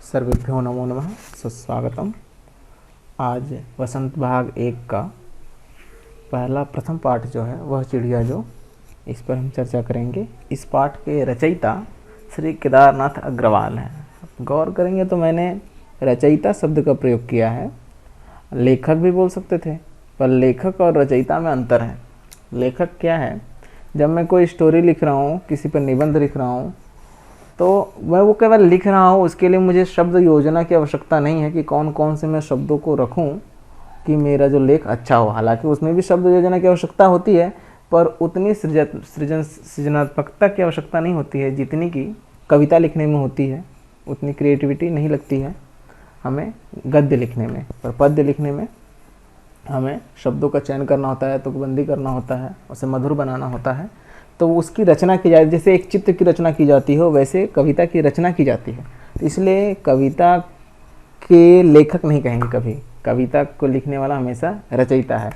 सर्वेभ्यो नमो नमः। सुस्वागतम। आज वसंत भाग 1 का प्रथम पाठ जो है वह चिड़िया जो, इस पर हम चर्चा करेंगे। इस पाठ के रचयिता श्री केदारनाथ अग्रवाल हैं। गौर करेंगे तो मैंने रचयिता शब्द का प्रयोग किया है। लेखक भी बोल सकते थे, पर लेखक और रचयिता में अंतर है। लेखक क्या है, जब मैं कोई स्टोरी लिख रहा हूँ, किसी पर निबंध लिख रहा हूँ, तो मैं वो केवल लिख रहा हूँ। उसके लिए मुझे शब्द योजना की आवश्यकता नहीं है कि कौन कौन से मैं शब्दों को रखूँ कि मेरा जो लेख अच्छा हो। हालांकि उसमें भी शब्द योजना की आवश्यकता होती है, पर उतनी सृजनात्मकता की आवश्यकता नहीं होती है जितनी कि कविता लिखने में होती है। उतनी क्रिएटिविटी नहीं लगती है हमें गद्य लिखने में, पर पद्य लिखने में हमें शब्दों का चयन करना होता है, तुकबंदी करना होता है, उसे मधुर बनाना होता है। तो उसकी रचना की जाती है, जैसे एक चित्र की रचना की जाती हो वैसे कविता की रचना की जाती है। तो इसलिए कविता के लेखक नहीं कहेंगे कभी, कविता को लिखने वाला हमेशा रचयिता है।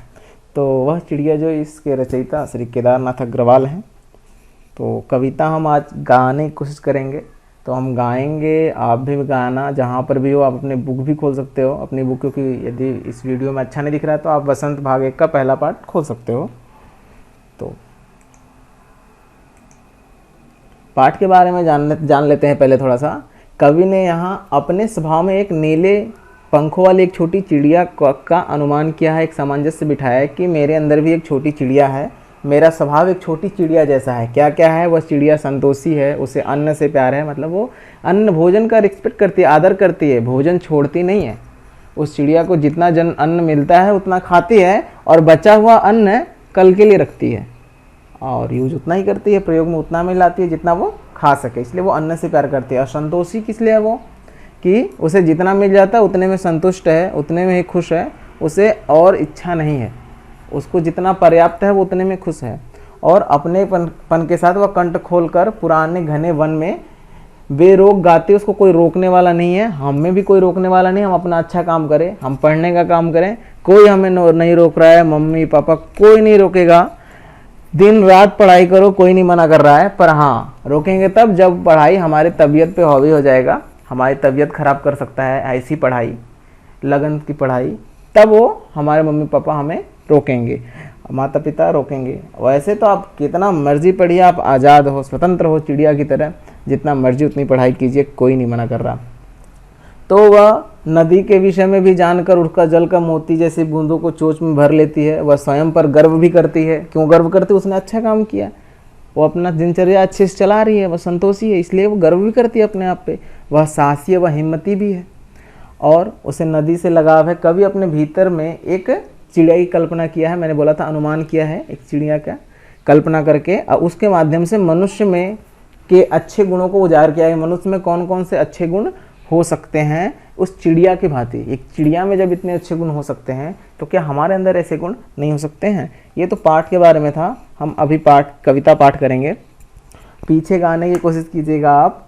तो वह चिड़िया जो, इसके रचयिता श्री केदारनाथ अग्रवाल हैं। तो कविता हम आज गाने की कोशिश करेंगे, तो हम गाएंगे। आप भी गाना जहाँ पर भी हो, आप अपने बुक भी खोल सकते हो, अपनी बुक, क्योंकि यदि इस वीडियो में अच्छा नहीं दिख रहा है तो आप वसंत भाग 1 का पहला पाठ खोल सकते हो। तो पाठ के बारे में जान लेते हैं पहले थोड़ा सा। कवि ने यहाँ अपने स्वभाव में एक नीले पंखों वाली एक छोटी चिड़िया का अनुमान किया है, एक सामंजस्य बिठाया है कि मेरे अंदर भी एक छोटी चिड़िया है, मेरा स्वभाव एक छोटी चिड़िया जैसा है। क्या क्या है वह चिड़िया? संतोषी है, उसे अन्न से प्यार है, मतलब वो अन्न भोजन का रिस्पेक्ट करती है, आदर करती है, भोजन छोड़ती नहीं है। उस चिड़िया को जितना अन्न मिलता है उतना खाती है, और बचा हुआ अन्न कल के लिए रखती है, और यूज उतना ही करती है, प्रयोग में उतना में लाती है जितना वो खा सके। इसलिए वो अन्न से प्यार करती है। और संतोषी किस लिए है वो, कि उसे जितना मिल जाता है उतने में संतुष्ट है, उतने में ही खुश है, उसे और इच्छा नहीं है। उसको जितना पर्याप्त है वो उतने में खुश है। और अपने पन के साथ वह कंठ खोलकर पुराने घने वन में बेरोक गाती, उसको कोई रोकने वाला नहीं है। हम में भी कोई रोकने वाला नहीं। हम अपना अच्छा काम करें, हम पढ़ने का काम करें, कोई हमें नहीं रोक रहा है। मम्मी पापा कोई नहीं रोकेगा। दिन रात पढ़ाई करो, कोई नहीं मना कर रहा है। पर हाँ, रोकेंगे तब जब पढ़ाई हमारे तबीयत पे हावी हो जाएगा, हमारी तबीयत खराब कर सकता है ऐसी पढ़ाई, लगन की पढ़ाई, तब वो हमारे मम्मी पापा हमें रोकेंगे, माता पिता रोकेंगे। वैसे तो आप कितना मर्जी पढ़िए, आप आज़ाद हो, स्वतंत्र हो, चिड़िया की तरह, जितना मर्जी उतनी पढ़ाई कीजिए, कोई नहीं मना कर रहा। तो वह नदी के विषय में भी जानकर उसका जल का मोती जैसी बूंदों को चोंच में भर लेती है। वह स्वयं पर गर्व भी करती है। क्यों गर्व करती है? उसने अच्छा काम किया, वो अपना दिनचर्या अच्छे से चला रही है, वह संतोषी है, इसलिए वो गर्व भी करती है अपने आप पे। वह साहसी है, वह हिम्मती भी है, और उसे नदी से लगाव है। कभी अपने भीतर में एक चिड़िया की कल्पना किया है, मैंने बोला था अनुमान किया है, एक चिड़िया का कल्पना करके उसके माध्यम से मनुष्य में के अच्छे गुणों को उजागर किया है। मनुष्य में कौन कौन से अच्छे गुण हो सकते हैं उस चिड़िया की भांति। एक चिड़िया में जब इतने अच्छे गुण हो सकते हैं, तो क्या हमारे अंदर ऐसे गुण नहीं हो सकते हैं? ये तो पाठ के बारे में था। हम अभी कविता पाठ करेंगे। पीछे गाने की कोशिश कीजिएगा आप,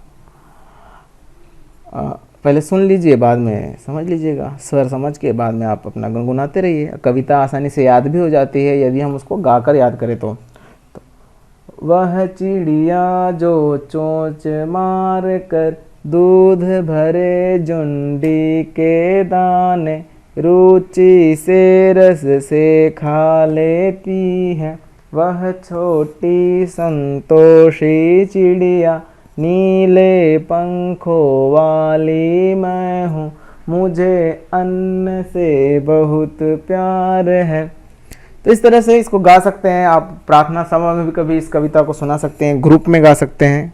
पहले सुन लीजिए, बाद में समझ लीजिएगा। स्वर समझ के बाद में आप अपना गुनगुनाते रहिए। कविता आसानी से याद भी हो जाती है यदि हम उसको गाकर याद करें तो। वह चिड़िया जो चोंच मार कर दूध भरे जुंडी के दाने रुचि से रस से खा लेती है, वह छोटी संतोषी चिड़िया नीले पंखों वाली मैं हूँ, मुझे अन्न से बहुत प्यार है। तो इस तरह से इसको गा सकते हैं आप। प्रार्थना सभा में भी कभी इस कविता को सुना सकते हैं, ग्रुप में गा सकते हैं।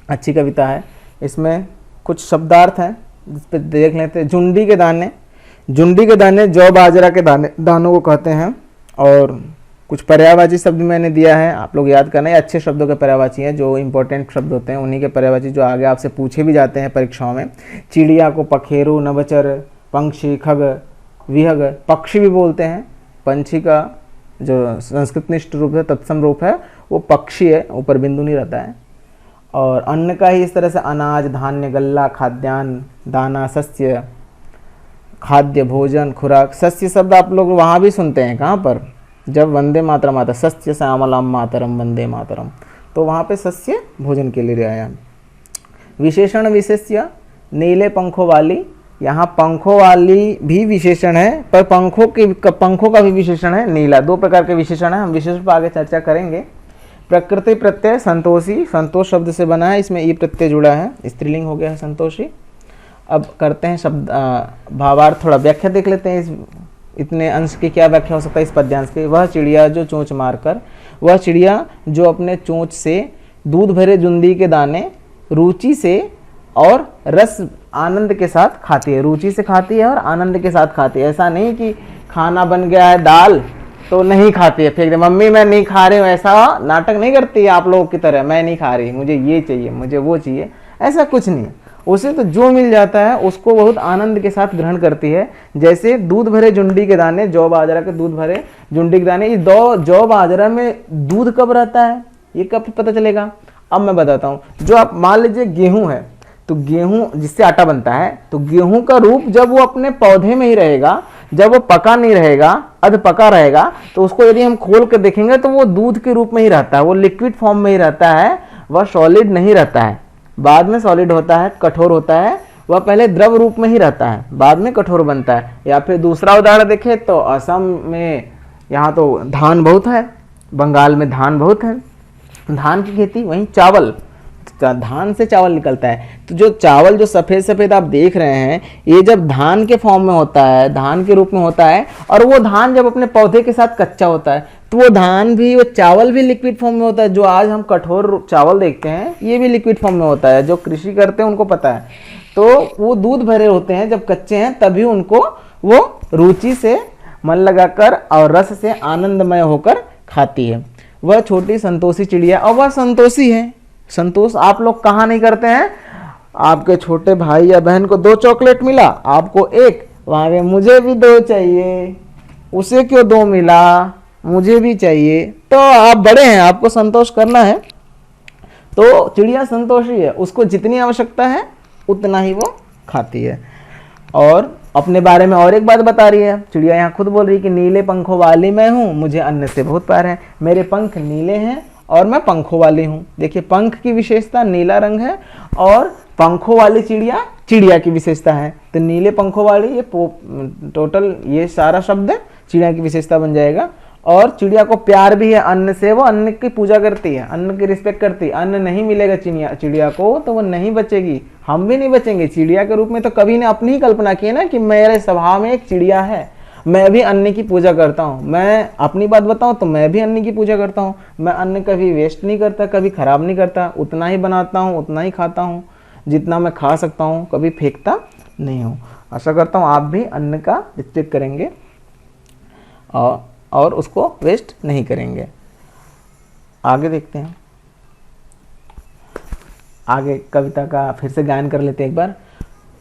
अच्छी कविता है। इसमें कुछ शब्दार्थ हैं जिस पर देख लेते हैं। जुंडी के दाने, जुंडी के दाने जौ बाजरा के दानों को कहते हैं। और कुछ पर्यायवाची शब्द मैंने दिया है, आप लोग याद करना। ये अच्छे शब्दों के पर्यायवाची हैं, जो इंपॉर्टेंट शब्द होते हैं उन्हीं के पर्यायवाची, जो आगे आपसे पूछे भी जाते हैं परीक्षाओं में। चिड़िया को पखेरु, नभचर, पंक्षी, खग, विहग, पक्षी भी बोलते हैं। पंछी का जो संस्कृत निष्ठ रूप है, तत्सम रूप है, वो पक्षी है, ऊपर बिंदु नहीं रहता है। और अन्न का ही इस तरह से अनाज, धान्य, गल्ला, खाद्यान्न, दाना, सस्य, खाद्य, भोजन, खुराक। सस्य शब्द आप लोग वहाँ भी सुनते हैं, कहाँ पर? जब वंदे मातरम आता, सस्य श्यामलाम मातरम वंदे मातरम, तो वहाँ पे सस्य भोजन के लिए आया। विशेषण विशेष्य, नीले पंखों वाली, यहाँ पंखों वाली भी विशेषण है पर पंखों का भी विशेषण है नीला। दो प्रकार के विशेषण है, हम विशेषण पर आगे चर्चा करेंगे। प्रकृति प्रत्यय संतोषी, संतोष शब्द से बना है, इसमें ई प्रत्यय जुड़ा है, स्त्रीलिंग हो गया है संतोषी। अब करते हैं शब्द भावार्थ, थोड़ा व्याख्या देख लेते हैं। इस इतने अंश की क्या व्याख्या हो सकता है इस पद्यांश की। वह चिड़िया जो चोंच मारकर, वह चिड़िया जो अपने चोंच से दूध भरे जुंदी के दाने रुचि से और रस आनंद के साथ खाती है। रुचि से खाती है और आनंद के साथ खाती है। ऐसा नहीं कि खाना बन गया है दाल तो नहीं खाती है, फेंक दे, मम्मी मैं नहीं खा रही हूँ, ऐसा नाटक नहीं करती है आप लोगों की तरह, मैं नहीं खा रही, मुझे ये चाहिए, मुझे वो चाहिए, ऐसा कुछ नहीं है। उसे तो जो मिल जाता है उसको बहुत आनंद के साथ ग्रहण करती है। जैसे दूध भरे जुंडी के दाने, जौ बाजरा के दूध भरे जुंडी के दाने, ये जौ बाजरा में दूध कब रहता है ये कब पता चलेगा? अब मैं बताता हूँ। जो आप मान लीजिए गेहूं है, तो गेहूं जिससे आटा बनता है, तो गेहूं का रूप जब वो अपने पौधे में ही रहेगा, जब वो पका नहीं रहेगा, अध पका रहेगा, तो उसको यदि हम खोल कर देखेंगे तो वो दूध के रूप में ही रहता है, वो लिक्विड फॉर्म में ही रहता है, वह सॉलिड नहीं रहता है। बाद में सॉलिड होता है, कठोर होता है, वह पहले द्रव रूप में ही रहता है, बाद में कठोर बनता है। या फिर दूसरा उदाहरण देखें तो असम में यहाँ तो धान बहुत है, बंगाल में धान बहुत है, धान की खेती, वहीं चावल, धान से चावल निकलता है। तो जो चावल जो सफ़ेद सफ़ेद आप देख रहे हैं, ये जब धान के फॉर्म में होता है, धान के रूप में होता है, और वो धान जब अपने पौधे के साथ कच्चा होता है, तो वो धान भी, वो चावल भी लिक्विड फॉर्म में होता है। जो आज हम कठोर चावल देखते हैं ये भी लिक्विड फॉर्म में होता है, जो कृषि करते हैं उनको पता है। तो वो दूध भरे होते हैं जब कच्चे हैं, तभी उनको वो रुचि से मन लगाकर और रस से आनंदमय होकर खाती है। वह छोटी संतोषी चिड़िया, और वह संतोषी है। संतोष आप लोग कहाँ नहीं करते हैं? आपके छोटे भाई या बहन को 2 चॉकलेट मिला, आपको 1, वहाँ पे मुझे भी 2 चाहिए, उसे क्यों 2 मिला, मुझे भी चाहिए। तो आप बड़े हैं, आपको संतोष करना है। तो चिड़िया संतोषी है, उसको जितनी आवश्यकता है उतना ही वो खाती है। और अपने बारे में और एक बात बता रही है चिड़िया, यहाँ खुद बोल रही है कि नीले पंखों वाली मैं हूँ, मुझे अन्न से बहुत प्यार है, मेरे पंख नीले हैं और मैं पंखों वाली हूँ। देखिए पंख की विशेषता नीला रंग है, और पंखों वाली चिड़िया चिड़िया की विशेषता है। तो नीले पंखों वाली, ये टोटल ये सारा शब्द चिड़िया की विशेषता बन जाएगा। और चिड़िया को प्यार भी है अन्न से, वो अन्न की पूजा करती है, अन्न की रिस्पेक्ट करती है। अन्न नहीं मिलेगा चिड़िया को तो वो नहीं बचेगी, हम भी नहीं बचेंगे। चिड़िया के रूप में तो कभी ने अपनी ही कल्पना की है ना कि मेरे स्वभाव में एक चिड़िया है, मैं भी अन्न की पूजा करता हूँ। मैं अपनी बात बताऊँ तो मैं भी अन्न की पूजा करता हूँ। मैं अन्न कभी वेस्ट नहीं करता, कभी खराब नहीं करता, उतना ही बनाता हूँ, उतना ही खाता हूँ जितना मैं खा सकता हूँ, कभी फेंकता नहीं हूँ। आशा करता हूँ आप भी अन्न का रिस्पेक्ट करेंगे और उसको वेस्ट नहीं करेंगे। आगे देखते हैं, आगे कविता का फिर से गायन कर लेते हैं एक बार।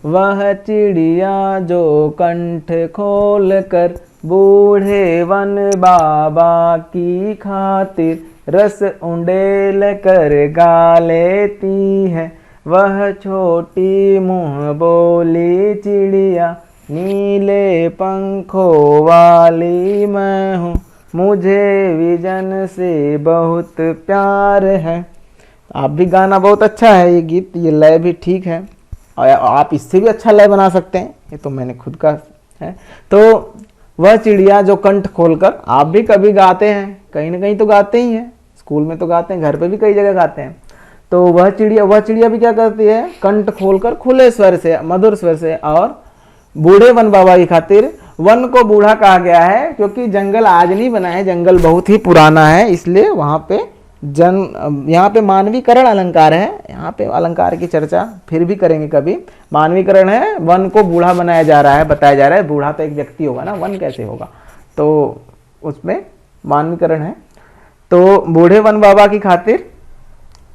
वह चिड़िया जो कंठ खोल कर बूढ़े वन बाबा की खातिर रस उंडेल कर गा लेती है, वह छोटी मुँह बोली चिड़िया नीले पंखों वाली मैं हूँ, मुझे विजन से बहुत प्यार है। आप भी गाना बहुत अच्छा है ये गीत, ये लय भी ठीक है, और आप इससे भी अच्छा लय बना सकते हैं, ये तो मैंने खुद का है। तो वह चिड़िया जो कंठ खोलकर, आप भी कभी गाते हैं, कहीं ना कहीं तो गाते ही हैं, स्कूल में तो गाते हैं, घर पे भी कई जगह गाते हैं। तो वह चिड़िया भी क्या करती है? कंठ खोलकर खुले स्वर से, मधुर स्वर से, और बूढ़े वन बाबा की खातिर। वन को बूढ़ा कहा गया है क्योंकि जंगल आज नहीं बना है, जंगल बहुत ही पुराना है, इसलिए वहाँ पे यहाँ पे मानवीकरण अलंकार है। यहाँ पे अलंकार की चर्चा फिर भी करेंगे कभी। मानवीकरण है, वन को बूढ़ा बनाया जा रहा है, बताया जा रहा है। बूढ़ा तो एक व्यक्ति होगा ना, वन कैसे होगा, तो उसमें मानवीकरण है। तो बूढ़े वन बाबा की खातिर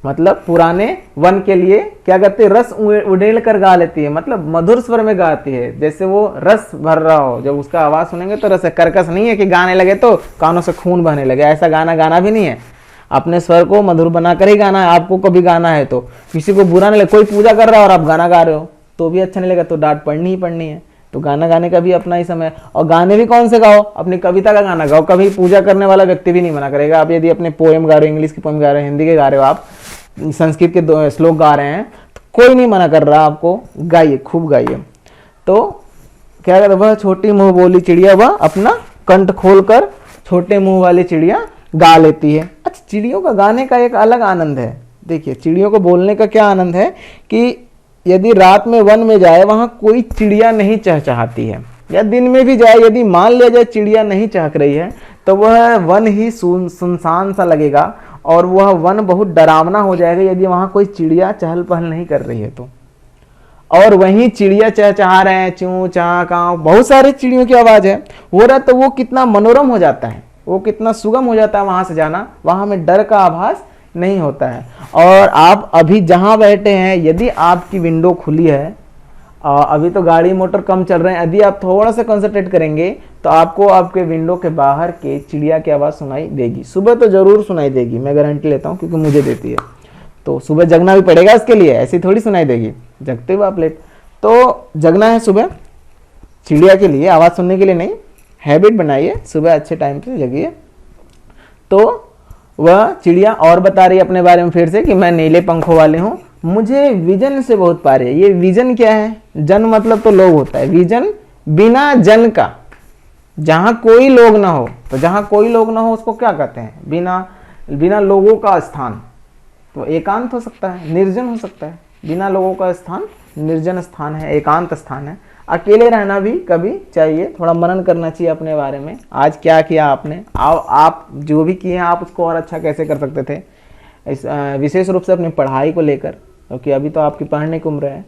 मतलब पुराने वन के लिए क्या करती है? रस उड़ेल कर गा लेती है, मतलब मधुर स्वर में गाती है, जैसे वो रस भर रहा हो। जब उसका आवाज सुनेंगे तो रस है, कर्कश नहीं है कि गाने लगे तो कानों से खून बहने लगे, ऐसा गाना भी नहीं है। अपने स्वर को मधुर बनाकर ही गाना है। आपको कभी गाना है तो किसी को बुरा नहीं लगे, कोई पूजा कर रहा है और आप गाना गा रहे हो तो भी अच्छा नहीं लगेगा, तो डांट पड़नी ही पड़नी है। तो गाना गाने का भी अपना ही समय। और गाने भी कौन से गाओ? अपनी कविता का गाना गाओ। कभी पूजा करने वाला व्यक्ति भी नहीं मना करेगा। आप यदि अपने पोएम गा रहे हो, इंग्लिश की पोएम गा रहे हो, हिंदी के गा रहे हो, आप संस्कृत के श्लोक गा रहे हैं, तो कोई नहीं मना कर रहा आपको, गाइए, खूब गाइए। तो क्या कहते, वह छोटी मुंह बोली चिड़िया वह अपना कंठ खोलकर छोटे मुंह वाली चिड़िया गा लेती है। अच्छा, चिड़ियों का गाने का एक अलग आनंद है। देखिए, चिड़ियों को बोलने का क्या आनंद है कि यदि रात में वन में जाए, वहां कोई चिड़िया नहीं चहचहाती है, या दिन में भी जाए, यदि मान लिया जाए चिड़िया नहीं चहक रही है, तो वह वन ही सुनसान सा लगेगा और वह वन बहुत डरावना हो जाएगा यदि वहां कोई चिड़िया चहल पहल नहीं कर रही है तो। और वहीं चिड़िया चहचहा रहे हैं, चूं चां कांव, बहुत सारे चिड़ियों की आवाज है हो रहा, तो वो कितना मनोरम हो जाता है, वो कितना सुगम हो जाता है वहां से जाना, वहां में डर का आभास नहीं होता है। और आप अभी जहां बैठे हैं, यदि आपकी विंडो खुली है, अभी तो गाड़ी मोटर कम चल रहे हैं, यदि आप थोड़ा सा कंसंट्रेट करेंगे तो आपको आपके विंडो के बाहर के चिड़िया की आवाज़ सुनाई देगी। सुबह तो जरूर सुनाई देगी, मैं गारंटी लेता हूँ, क्योंकि मुझे देती है। तो सुबह जगना भी पड़ेगा इसके लिए, ऐसी थोड़ी सुनाई देगी जगते हुए आप लेट। तो जगना है सुबह चिड़िया के लिए, आवाज़ सुनने के लिए नहीं। हैबिट बनाइए, सुबह अच्छे टाइम पे जगिए। तो वह चिड़िया और बता रही है अपने बारे में फिर से कि मैं नीले पंखों वाले हूँ, मुझे विजन से बहुत प्यार है। ये विजन क्या है? जन मतलब तो लोग होता है, विजन बिना जन का, जहां कोई लोग ना हो। तो जहां कोई लोग ना हो उसको क्या कहते हैं? बिना लोगों का स्थान। तो एकांत हो सकता है, निर्जन हो सकता है। बिना लोगों का स्थान निर्जन स्थान है, एकांत स्थान है। अकेले रहना भी कभी चाहिए, थोड़ा मनन करना चाहिए अपने बारे में। आज क्या किया आपने, आप जो भी किए हैं आप उसको और अच्छा कैसे कर सकते थे, इस विशेष रूप से अपनी पढ़ाई को लेकर, क्योंकि अभी तो आपकी पढ़ने की उम्र है,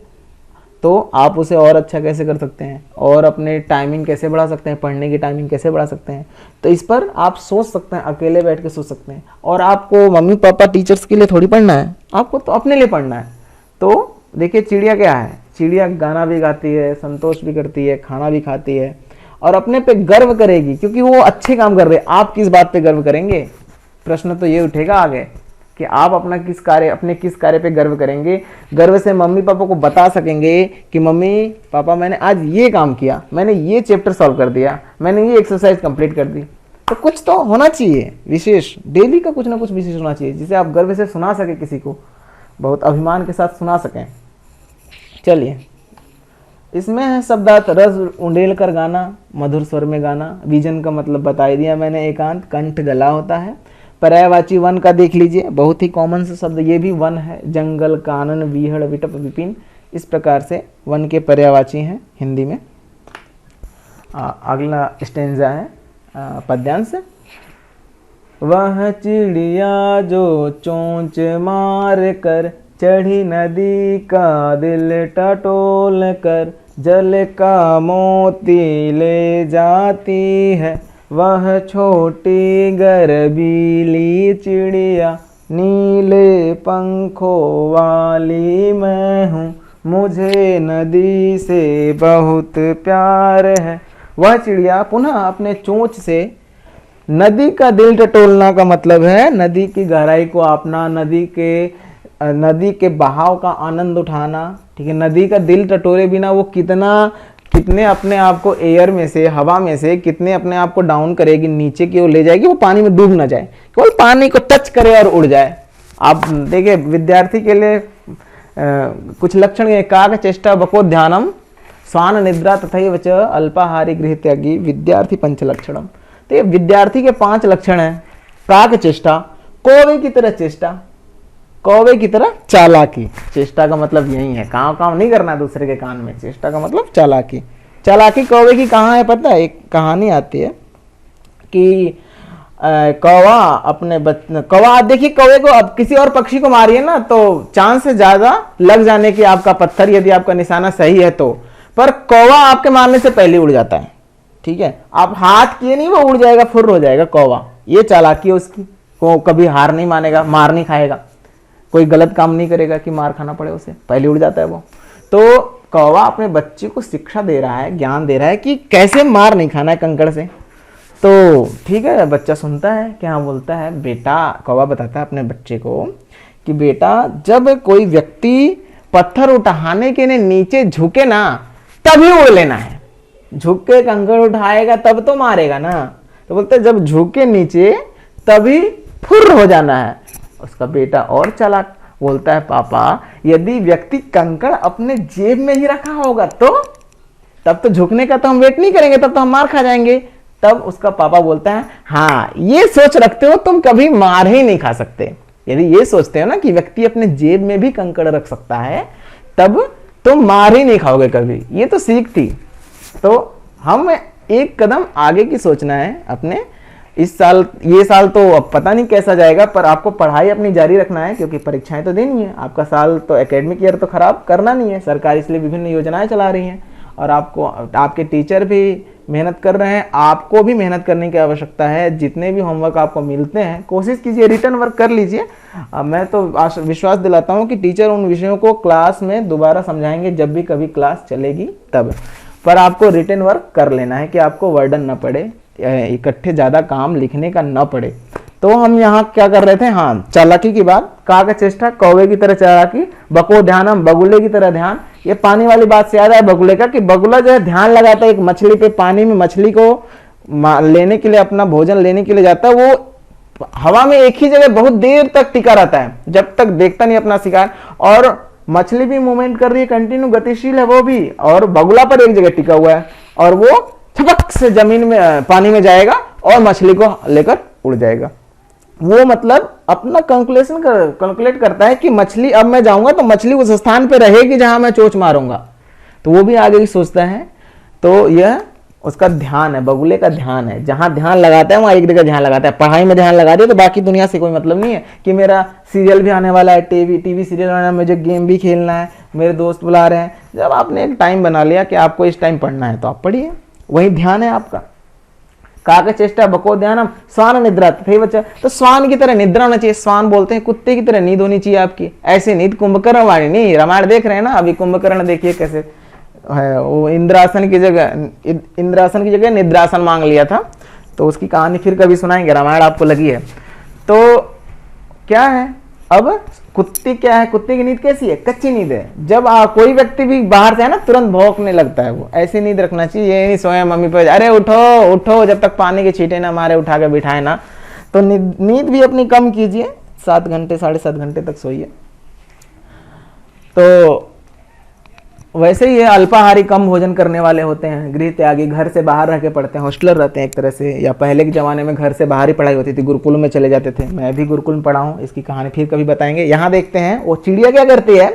तो आप उसे और अच्छा कैसे कर सकते हैं, और अपने टाइमिंग कैसे बढ़ा सकते हैं, पढ़ने की टाइमिंग कैसे बढ़ा सकते हैं। तो इस पर आप सोच सकते हैं, अकेले बैठ के सोच सकते हैं। और आपको मम्मी पापा टीचर्स के लिए थोड़ी पढ़ना है, आपको तो अपने लिए पढ़ना है। तो देखिए, चिड़िया क्या है, चिड़िया गाना भी गाती है, संतोष भी करती है, खाना भी खाती है, और अपने पे गर्व करेगी क्योंकि वो अच्छे काम कर रहे हैं। आप किस बात पे गर्व करेंगे? प्रश्न तो ये उठेगा आगे कि आप अपने किस कार्य पे गर्व करेंगे। गर्व से मम्मी पापा को बता सकेंगे कि मम्मी पापा मैंने आज ये काम किया, मैंने ये चैप्टर सॉल्व कर दिया, मैंने ये एक्सरसाइज कंप्लीट कर दी। तो कुछ तो होना चाहिए विशेष, डेली का कुछ ना कुछ विशेष होना चाहिए, जिसे आप गर्व से सुना सके, किसी को बहुत अभिमान के साथ सुना सकें। चलिए, इसमें है शब्दार्थ, रस उंडेल कर गाना, मधुर स्वर में गाना। विजन का मतलब बता ही दिया मैंने, एकांत, कंठ गला होता है। पर्यायवाची वन का देख लीजिए, बहुत ही कॉमन से शब्द ये भी वन है, जंगल, कानन, विहड़, विटप, विपिन, इस प्रकार से वन के पर्यायवाची हैं हिंदी में। अगला स्टेंजा है पद्यांश। वह चिड़िया जो चोंच मार कर चढ़ी नदी का दिल टटोल कर, जल का मोती ले जाती है, वह छोटी गर्वीली चिड़िया, नीले पंखों वाली मैं हूँ, मुझे नदी से बहुत प्यार है। वह चिड़िया पुनः अपने चोंच से नदी का दिल टटोलना का मतलब है नदी की गहराई को आपना, नदी के बहाव का आनंद उठाना। ठीक है, नदी का दिल टटोले बिना वो कितने अपने आप को एयर में से, हवा में से कितने अपने आप को डाउन करेगी, नीचे की ओर ले जाएगी, वो पानी में डूब ना जाए, केवल पानी को टच करे और उड़ जाए। आप देखिए, विद्यार्थी के लिए कुछ लक्षण, एकाग्र चेष्टा बको ध्यानम, स्वान निद्रा तथैव च अल्पाहारी गृह त्यागी, विद्यार्थी पंच लक्षणम। तो ये विद्यार्थी के 5 लक्षण हैं। प्राक चेष्टा, कौवे की तरह चेष्टा, कौवे की तरह चालाकी। चेष्टा का मतलब यही है, काम नहीं करना है दूसरे के कान में, चेष्टा का मतलब चालाकी। चालाकी कौवे की कहाँ है पता है? एक कहानी आती है कि कौवा देखिए, कौवे को अब किसी और पक्षी को मारिए ना तो चांस से ज्यादा लग जाने की आपका पत्थर, यदि आपका निशाना सही है तो, पर कौवा आपके मारने से पहले उड़ जाता है। ठीक है, आप हाथ किए नहीं, वो उड़ जाएगा, फुर्र हो जाएगा कौवा। ये चालाकी है उसकी, वो कभी हार नहीं मानेगा, मार नहीं खाएगा, कोई गलत काम नहीं करेगा कि मार खाना पड़े उसे, पहले उड़ जाता है वो। तो कौवा अपने बच्चे को शिक्षा दे रहा है, ज्ञान दे रहा है कि कैसे मार नहीं खाना है कंकड़ से। तो ठीक है, बच्चा सुनता है, क्या बोलता है, बेटा, कौवा बताता है अपने बच्चे को कि बेटा, जब कोई व्यक्ति पत्थर उठाने के लिए नीचे झुके ना, तभी उड़ लेना है। झुक के कंकड़ उठाएगा तब तो मारेगा ना। तो बोलते जब झुके नीचे तभी फुर्र हो जाना है। उसका बेटा और चालाक, बोलता है पापा यदि व्यक्ति कंकड़ अपने जेब में ही रखा होगा तो तब तो झुकने का तो हम वेट नहीं करेंगे, तब तो हम मार खा जाएंगे। तब उसका पापा बोलता है हाँ ये सोच रखते हो तुम कभी मार ही नहीं खा सकते। यदि ये सोचते हो ना कि व्यक्ति अपने जेब में भी कंकड़ रख सकता है तब तुम मार ही नहीं खाओगे कभी। ये तो सीख थी। तो हम एक कदम आगे की सोचना है अपने। इस साल, ये साल तो अब पता नहीं कैसा जाएगा, पर आपको पढ़ाई अपनी जारी रखना है क्योंकि परीक्षाएं तो देनी है। आपका साल तो एकेडमिक ईयर तो खराब करना नहीं है, सरकार इसलिए विभिन्न योजनाएं चला रही हैं और आपको, आपके टीचर भी मेहनत कर रहे हैं, आपको भी मेहनत करने की आवश्यकता है। जितने भी होमवर्क आपको मिलते हैं कोशिश कीजिए रिटर्न वर्क कर लीजिए। मैं तो विश्वास दिलाता हूँ कि टीचर उन विषयों को क्लास में दोबारा समझाएंगे जब भी कभी क्लास चलेगी तब, पर आपको रिटर्न वर्क कर लेना है कि आपको वर्डन न पड़े, इकट्ठे ज़्यादा काम लिखने का न पड़े। तो हम यहाँ क्या कर रहे थे, हाँ चालाकी की बात, का का चेष्टा कौवे की तरह चालाकी, बको ध्यानम बगुले की तरह ध्यान। ये पानी वाली बात से याद है बगुले का, कि बगुला जो है ध्यान लगाता है एक मछली पे, पानी में मछली को लेने के लिए, अपना भोजन लेने के लिए जाता है। वो हवा में एक ही जगह बहुत देर तक टिका रहता है जब तक देखता नहीं अपना शिकार, और मछली भी मूवमेंट कर रही है, कंटिन्यू गतिशील है वो भी, और बगुला पर एक जगह टिका हुआ है और वो छपक से जमीन में, पानी में जाएगा और मछली को लेकर उड़ जाएगा। वो मतलब अपना कैलकुलेट करता है कि मछली, अब मैं जाऊंगा तो मछली उस स्थान पे रहेगी जहां मैं चोंच मारूंगा, तो वो भी आगे ही सोचता है। तो यह उसका ध्यान है, बगुले का ध्यान है, जहां ध्यान लगाता है वहां एक जगह ध्यान लगाता है। पढ़ाई में ध्यान लगा दिया तो बाकी दुनिया से कोई मतलब नहीं है कि मेरा सीरियल भी आने वाला है, टीवी सीरियल आना है, मुझे गेम भी खेलना है, मेरे दोस्त बुला रहे हैं। जब आपने एक टाइम बना लिया कि आपको इस टाइम पढ़ना है तो आप पढ़िए, वही ध्यान है आपका। काक चेष्टा बको ध्यानम स्वान निद्रा थे बच्चा, तो स्वान की तरह निद्रा होना चाहिए। स्वान बोलते हैं कुत्ते की तरह नींद होनी चाहिए आपकी, ऐसी नींद कुंभकर्ण वाली नहीं। रामायण देख रहे हैं ना, अभी कुंभकर्ण देखिए कैसे है, वो इंद्रासन की जगह निद्रासन मांग लिया था, तो उसकी कहानी फिर कभी सुनाएंगे, रामायण आपको लगी है। तो क्या है, अब कुत्ते क्या है, कुत्ते की नींद कैसी है, कच्ची नींद है। जब कोई व्यक्ति भी बाहर से है ना तुरंत भौंकने लगता है, वो ऐसी नींद रखना चाहिए। ये नहीं सोए मम्मी पे अरे उठो उठो जब तक पानी के छींटे ना मारे, उठा के बिठाए ना। तो नींद भी अपनी कम कीजिए, 7 घंटे 7.5 घंटे तक सोइए। तो वैसे ही अल्पाहारी कम भोजन करने वाले होते हैं, गृह त्यागी, घर से बाहर रह के पढ़ते हैं, हॉस्टलर रहते हैं एक तरह से, या पहले के ज़माने में घर से बाहर ही पढ़ाई होती थी, गुरुकुल में चले जाते थे। मैं भी गुरुकुल में पढ़ा हूँ, इसकी कहानी फिर कभी बताएंगे। यहाँ देखते हैं वो चिड़िया क्या करती है।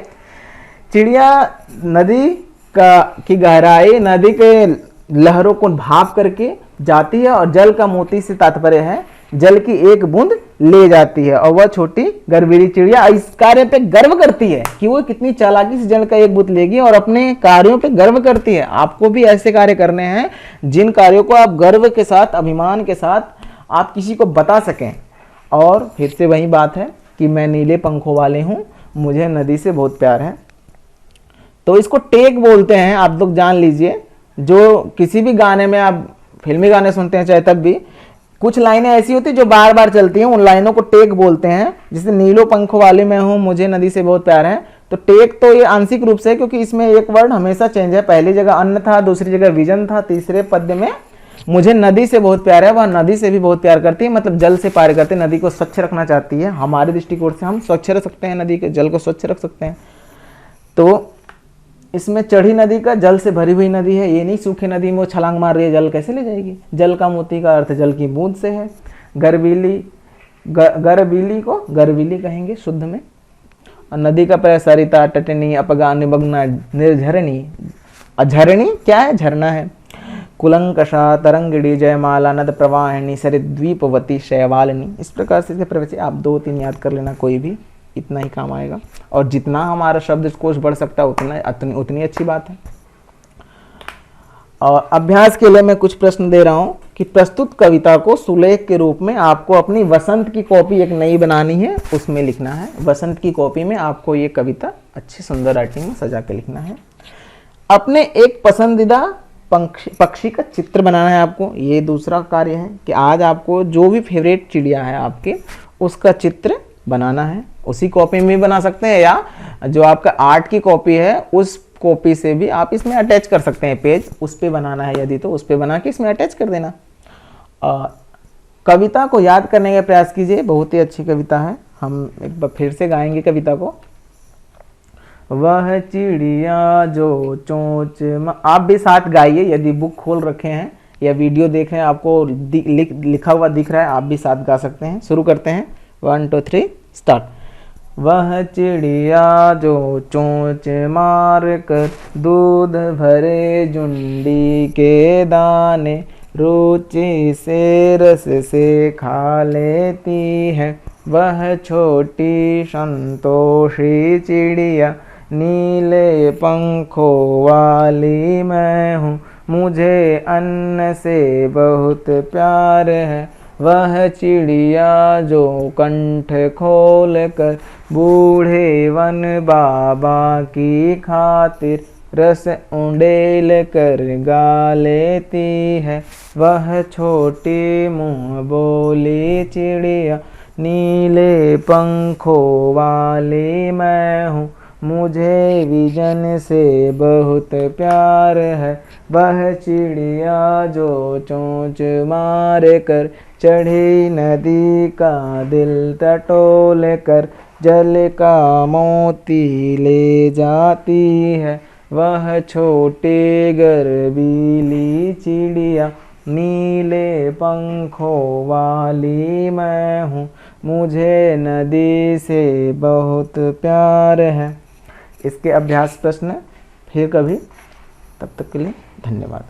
चिड़िया नदी की गहराई, नदी के लहरों को भाप करके जाती है और जल का मोती से तात्पर्य है जल की एक बूंद ले जाती है। और वह छोटी गर्वीली चिड़िया इस कार्य पे गर्व करती है कि वो कितनी चालाकी से जल का एक बूंद लेगी और अपने कार्यों पे गर्व करती है। आपको भी ऐसे कार्य करने हैं जिन कार्यों को आप गर्व के साथ, अभिमान के साथ आप किसी को बता सकें। और फिर से वही बात है कि मैं नीले पंखों वाले हूँ, मुझे नदी से बहुत प्यार है। तो इसको टेक बोलते हैं, आप लोग जान लीजिए। जो किसी भी गाने में आप फिल्मी गाने सुनते हैं चाहे, तब भी कुछ लाइनें ऐसी होती है जो बार बार चलती हैं, उन लाइनों को टेक बोलते हैं। जैसे नीलो पंखों वाले मैं हूँ, मुझे नदी से बहुत प्यार है, तो टेक तो ये आंशिक रूप से, क्योंकि इसमें एक वर्ड हमेशा चेंज है। पहली जगह अन्न था, दूसरी जगह विजन था, तीसरे पद्य में मुझे नदी से बहुत प्यार है, वह नदी से भी बहुत प्यार करती है, मतलब जल से प्यार करती है, नदी को स्वच्छ रखना चाहती है। हमारे दृष्टिकोण से हम स्वच्छ रख सकते हैं, नदी के जल को स्वच्छ रख सकते हैं। तो इसमें चढ़ी नदी का जल से भरी हुई नदी है, ये नहीं सूखी नदी में वो छलांग मार रही है, जल कैसे ले जाएगी। जल का मोती का अर्थ जल की बूंद से है। गरबीली को गर्वीली कहेंगे शुद्ध में। और नदी का प्रयोग सरिता, टटनी, अपगा, निमग्ना, निर्झरणी। झरणी क्या है, झरना है। कुलंकषा, तरंगिणी, जयमाला, नद प्रवाहिनी, सरिद्वीपवती, शैवालिनी। इस प्रकार से प्रवचन आप 2-3 याद कर लेना, कोई भी इतना ही काम आएगा। और जितना हमारा शब्दकोश बढ़ सकता है उतनी अच्छी बात है। और अभ्यास के लिए मैं कुछ प्रश्न दे रहा हूं कि प्रस्तुत कविता को सुलेख के रूप में आपको अपनी वसंत की कॉपी एक नई बनानी है, उसमें लिखना है। वसंत की कॉपी में आपको ये कविता अच्छी सुंदर राइटिंग में सजा के लिखना है। अपने एक पसंदीदा पक्षी का चित्र बनाना है आपको। ये दूसरा कार्य है कि आज आपको जो भी फेवरेट चिड़िया है आपके, उसका चित्र बनाना है। उसी कॉपी में भी बना सकते हैं, या जो आपका आर्ट की कॉपी है उस कॉपी से भी आप इसमें अटैच कर सकते हैं पेज, उस पे बनाना है यदि, तो उस पे बना के इसमें अटैच कर देना। कविता को याद करने का प्रयास कीजिए, बहुत ही अच्छी कविता है। हम एक बार फिर से गाएंगे कविता को। वह चिड़िया जो चोंच आप भी साथ गाइए, यदि बुक खोल रखे हैं या वीडियो देख रहे हैं, आपको लिखा हुआ दिख रहा है, आप भी साथ गा सकते हैं। शुरू करते हैं, 1 2 3 स्टार्ट। वह चिड़िया जो चोंच मार कर दूध भरे जुंडी के दाने रुचि से रस से खा लेती है। वह छोटी संतोषी चिड़िया नीले पंखों वाली मैं हूँ, मुझे अन्न से बहुत प्यार है। वह चिड़िया जो कंठ खोल कर बूढ़े वन बाबा की खातिर रस उंडेल कर गा लेती है। वह छोटी मुँह बोली चिड़िया नीले पंखों वाली मैं हूँ, मुझे विजन से बहुत प्यार है। वह चिड़िया जो चोंच मार कर चढ़ी नदी का दिल टटोल कर जल का मोती ले जाती है। वह छोटी गर्वीली चिड़िया नीले पंखों वाली मैं हूँ, मुझे नदी से बहुत प्यार है। इसके अभ्यास प्रश्न फिर कभी, तब तक के लिए धन्यवाद।